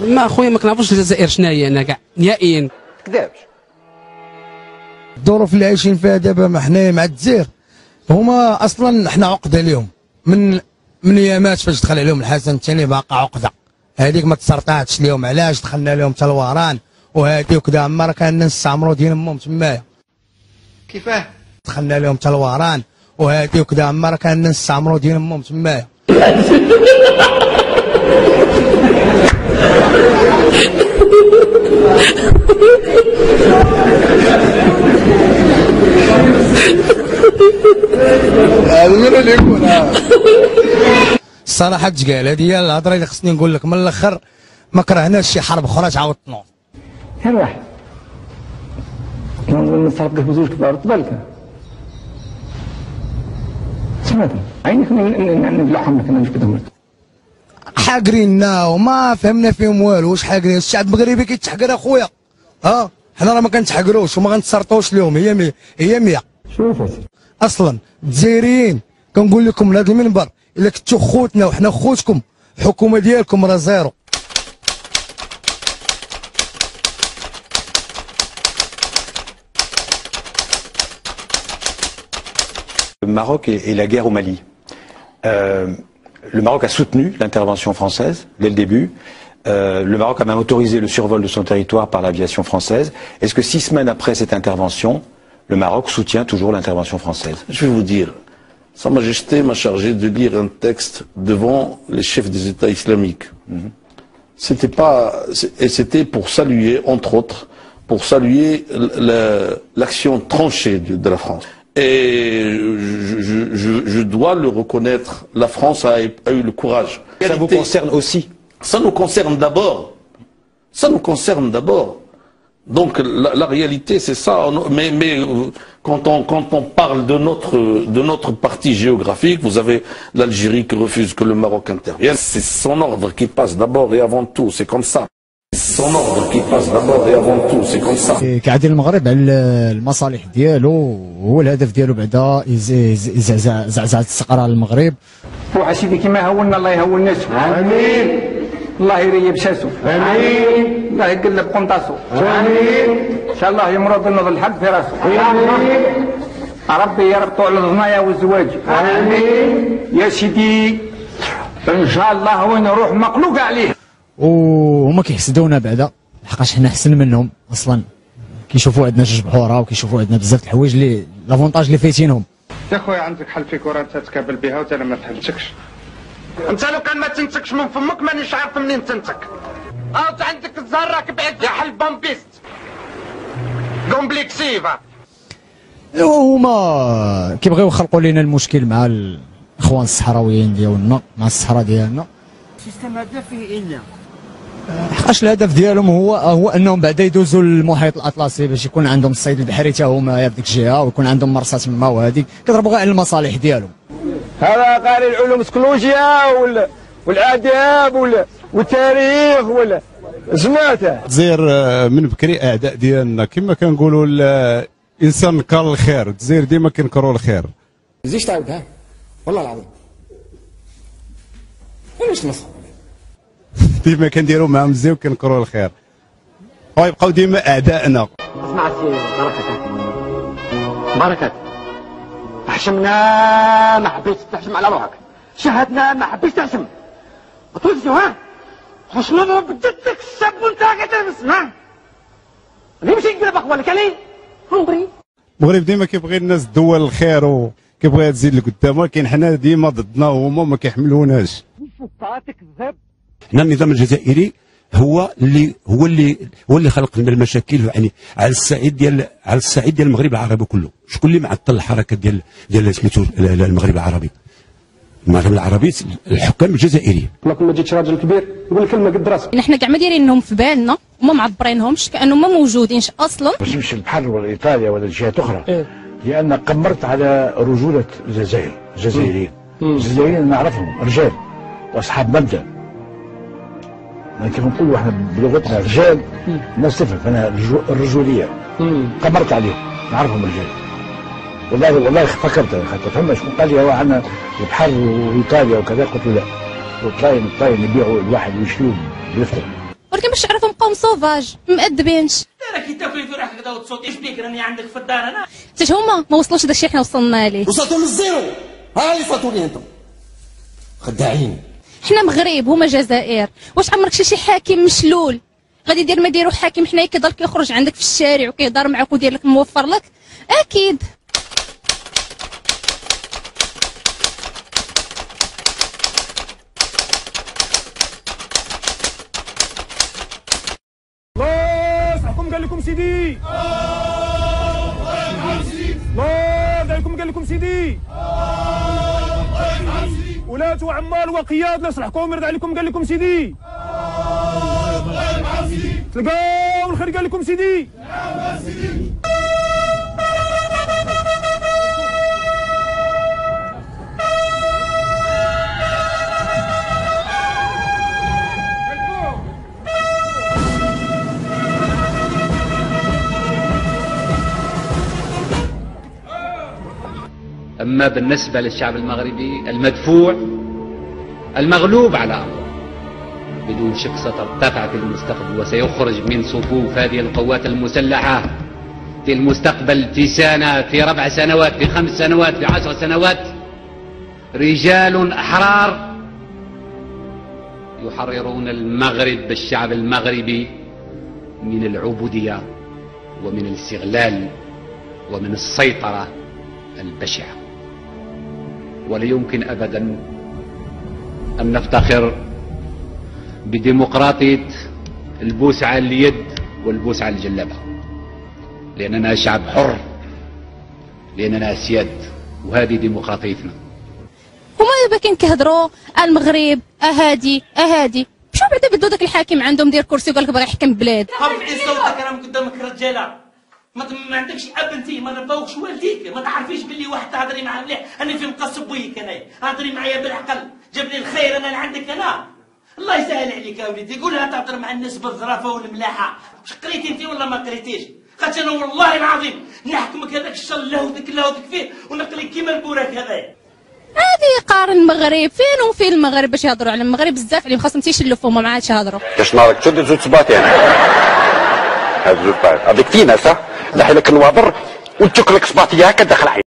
ما اخويا ما كنعرفوش الجزائر شنو هي انا كاع نهائيا. كذابش. الظروف اللي عايشين فيها دابا ما حنايا مع الجزائر هما اصلا حنا عقده اليوم من ايامات فاش دخل عليهم الحسن الثاني باقا عقده هذيك ما تسرطاتش اليوم. علاش دخلنا لهم حتى الوران وهادي وكذا عمر كان نستعمروا دين امهم تمايا. كيفاه؟ دخلنا لهم حتى الوران وهادي وكذا عمر كان نستعمروا دين امهم تمايا. الصراحه تقال هذه هي الهضره اللي خصني نقول لك من الاخر. ما كرهناش شي حرب اخرى تعاود تنوض. غير واحد كنظن نصرف لك بزوج كبار بالك سمعت عينك نبلعهم لك انا نجبدهم لك. حاقريننا وما فهمنا فيهم والو. واش حاقرين؟ الشعب المغربي كيتحقر اخويا. حنا راه ما كنتحقروش وما غنتسرطوش اليوم. هي 100 شوف اصلا الجزائريين كنقول لكم من هذا المنبر الا كنتو خوتنا وحنا خوتكم الحكومه ديالكم راه زيرو. Le Maroc et la guerre au Mali. Le Maroc a soutenu l'intervention française dès le début. Le Maroc a même autorisé le survol de son territoire par l'aviation française. Est-ce que 6 semaines après cette intervention, le Maroc soutient toujours l'intervention française? Je vais vous dire, Sa Majesté m'a chargé de lire un texte devant les chefs des États islamiques. C'était pour saluer, entre autres, pour saluer l'action tranchée de la France. Et je dois le reconnaître, la France a eu le courage. Ça vous concerne aussi? Ça nous concerne d'abord. Ça nous concerne d'abord. Donc la réalité c'est ça. Mais quand on parle de notre partie géographique, vous avez l'Algérie qui refuse que le Maroc intervienne. C'est son ordre qui passe d'abord et avant tout. C'est comme ça. Son ordre qui passe d'abord et avant tout, c'est comme ça. كيعدي المغرب على المصالح ديالو هو الهدف ديالو بعدا يزعزع الاستقرار المغرب. روح سيدي كيما هولنا الله يهون ناسو. امين. الله يريب ساسو. امين. الله يقلب قنطاسو. امين. ان شاء الله يمرض لنا الحق في راسو. امين. ربي يربطوا على الغنايه والزواج. امين. يا سيدي ان شاء الله وين نروح مقلوق عليه. وهما كيحسدونا بعدا لحقاش حنا احسن منهم اصلا. كيشوفوا عندنا جوج بحوره وكيشوفوا عندنا بزاف د الحوايج اللي لافونتاج اللي فايتينهم. يا خويا عندك حل في كره انت تكابل بها وانت ما فهمتكش. انت لو كان ما تنتكش من فمك مانيش عارف منين تنتك. انت عندك الزهر راك بعيد يا حل بامبيست كومبليكسيفا. هما كيبغيو يخلقوا لنا المشكل مع الاخوان الصحراويين ديالنا مع الصحراء ديالنا. السيستم هذا فيه إلا حقاش الهدف ديالهم هو انهم بعدا يدوزوا المحيط الاطلسي باش يكون عندهم الصيد البحري حتى هما في ديك الجهه ويكون عندهم مرسى تما وهذيك كيضربوا غير على المصالح ديالهم. هذا قاري العلوم السيكولوجيا والآداب والتاريخ سمعته. الجزائر من بكري اعداء ديالنا كما كنقولوا الانسان نكر الخير. الجزائر ديما كنكروا الخير. زيد تعاودها والله العظيم. علاش مصر ديما كنديروا معاهم مزيان وكنكروا الخير ويبقاو ديما اعدائنا. اسمع سي بركات حشمنا ما حبيتش تحشم على روحك. شهدنا ما حبيتش تحشم. طولتوا ها حشمنا بدتك السب وانت قاعد تسمع. اللي ماشي يقلب اخوانك علي المغرب. المغرب ديما كيبغي الناس الدول الخير وكيبغيها تزيد لقدام ولكن حنا ديما ضدنا وهما ما كيحملوناش. حنا النظام الجزائري هو اللي خلق لنا المشاكل يعني على الصعيد ديال المغرب العربي كله. شكون اللي معطل الحركه ديال سميتو المغرب العربي؟ المغرب العربي الحكام الجزائريين. ما جيتش راجل كبير يقول كلمه قد راسك. حنا كاع ما دايرينهم في بالنا وما معبرينهمش كانهم ما موجودينش اصلا. باش نمشي للبحر ولا ايطاليا ولا جهات اخرى لان قمرت على رجوله الجزائر. الجزائريين الجزائريين نعرفهم رجال واصحاب مبدا. كيف نقولوا احنا بلغتنا رجال الناس تفهم. انا الرجوليه قمرت عليهم نعرفهم رجال. والله فكرت خاطر فما شكون قال لي هو عندنا البحر وايطاليا وكذا. قلت له لا. والطاين يبيعوا الواحد ويشتروه بيفطر. ولكن باش تعرفهم قوم سوفاج مأدبينش. راكي تاكلي في روحك كذا وتصوتيش بيك راني عندك في الدار انا. حتى هما ما وصلوش داكشي حنا وصلنا ليه. وصلتوا للزيرو. ها اللي فاتوني انتم. خداعين. حنا مغرب هما جزائر، واش عمرك شي حاكم مشلول غادي يدير ما ديرو حاكم حنايا كيضل كيخرج عندك في الشارع وكيهضر معاك ودير لك موفر لك؟ اكيد. الله يصحكم قال لكم سيدي. الله عليكم قال لكم سيدي. ولاة وعمال وقياد لا يصلحكم يرضى عليكم قال لكم سيدي. تلقاو الخير قال لكم سيدي. أما بالنسبة للشعب المغربي المدفوع المغلوب على أمره بدون شك سترتفع في المستقبل وسيخرج من صفوف هذه القوات المسلحة في المستقبل في سنة في 4 سنوات في 5 سنوات في 10 سنوات رجال أحرار يحررون المغرب بالشعب المغربي من العبودية ومن الاستغلال ومن السيطرة البشعة. ولا يمكن أبدا أن نفتخر بديمقراطية البوس على اليد والبوس على الجلابة، لأننا شعب حر، لأننا أسياد، وهذه ديمقراطيتنا. هما دابا كاين كيهضروا المغرب أهادي أهادي، شو بعدا بدو داك الحاكم عندهم دير كرسي وقال لك باغي يحكم البلاد. رفعي صوتك راه قدامك رجاله، ما عندكش اب انت، ما نفوقش والديك، ما تعرفيش باللي واحد تهضري معاه مليح. انا في مقصب بويك انايا، هضري معايا بالعقل، جاب لي الخير انا اللي عندك انا. الله يسهل عليك يا وليدي، قولها تهضر مع الناس بالظرافه والملاحه. واش قريتي انت ولا ما قريتيش؟ خاطر انا والله العظيم نحكمك هذاك الشر الله ودك الله ودك فيه ونقليك كيما البوراك هذايا. هادي قارن المغرب فين وفين المغرب باش يهضروا على المغرب بزاف عليهم، خاصهم تيشلفوا ما عادش يهضروا. كاش نهارك تشد زوج صباط يعني. هاد زوج صباط هذيك فينا صح؟ نحي لك الوابر وتشك لك صباطيه هكا داخل